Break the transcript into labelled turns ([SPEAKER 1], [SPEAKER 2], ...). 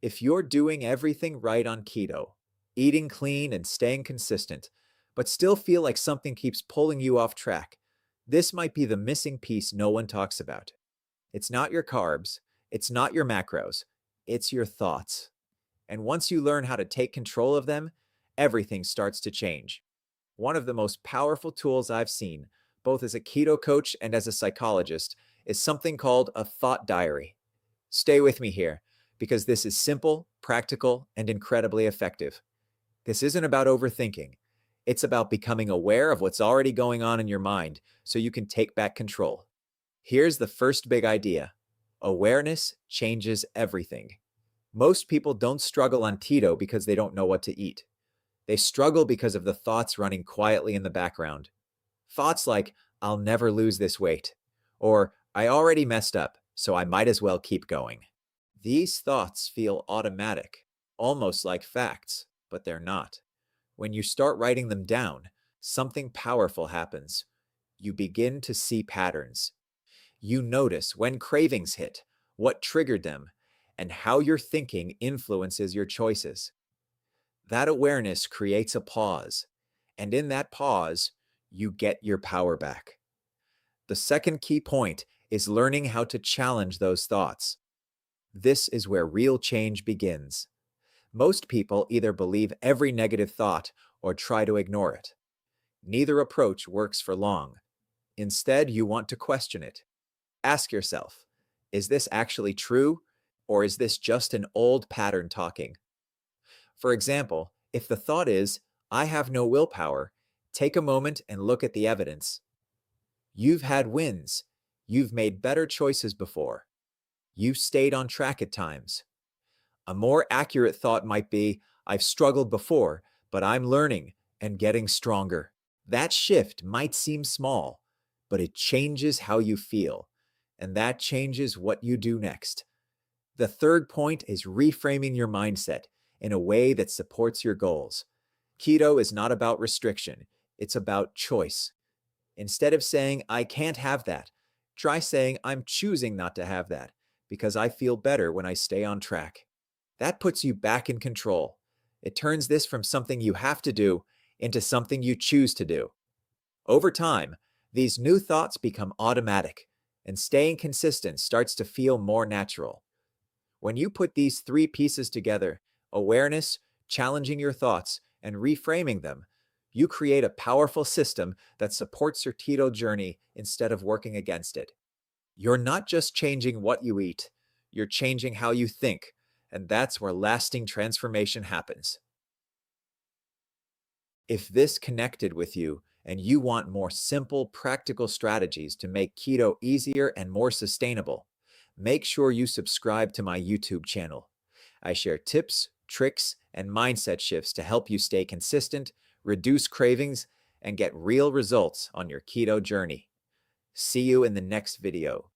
[SPEAKER 1] If you're doing everything right on keto, eating clean and staying consistent, but still feel like something keeps pulling you off track, this might be the missing piece no one talks about. It's not your carbs, it's not your macros, it's your thoughts. And once you learn how to take control of them, everything starts to change. One of the most powerful tools I've seen, both as a keto coach and as a psychologist, is something called a thought diary. Stay with me here, because this is simple, practical, and incredibly effective. This isn't about overthinking. It's about becoming aware of what's already going on in your mind so you can take back control. Here's the first big idea. Awareness changes everything. Most people don't struggle on keto because they don't know what to eat. They struggle because of the thoughts running quietly in the background. Thoughts like, I'll never lose this weight, or I already messed up, so I might as well keep going. These thoughts feel automatic, almost like facts, but they're not. When you start writing them down, something powerful happens. You begin to see patterns. You notice when cravings hit, what triggered them, and how your thinking influences your choices. That awareness creates a pause, and in that pause, you get your power back. The second key point is learning how to challenge those thoughts. This is where real change begins. Most people either believe every negative thought or try to ignore it. Neither approach works for long. Instead, you want to question it. Ask yourself, is this actually true, or is this just an old pattern talking? For example, if the thought is, I have no willpower, take a moment and look at the evidence. You've had wins. You've made better choices before. You've stayed on track at times. A more accurate thought might be, I've struggled before, but I'm learning and getting stronger. That shift might seem small, but it changes how you feel, and that changes what you do next. The third point is reframing your mindset in a way that supports your goals. Keto is not about restriction, it's about choice. Instead of saying, I can't have that, try saying, I'm choosing not to have that because I feel better when I stay on track. That puts you back in control. It turns this from something you have to do into something you choose to do. Over time, these new thoughts become automatic, and staying consistent starts to feel more natural. When you put these three pieces together, awareness, challenging your thoughts, and reframing them, you create a powerful system that supports your keto journey instead of working against it. You're not just changing what you eat, you're changing how you think, and that's where lasting transformation happens. If this connected with you and you want more simple, practical strategies to make keto easier and more sustainable, make sure you subscribe to my YouTube channel. I share tips, tricks, and mindset shifts to help you stay consistent, reduce cravings, and get real results on your keto journey. See you in the next video.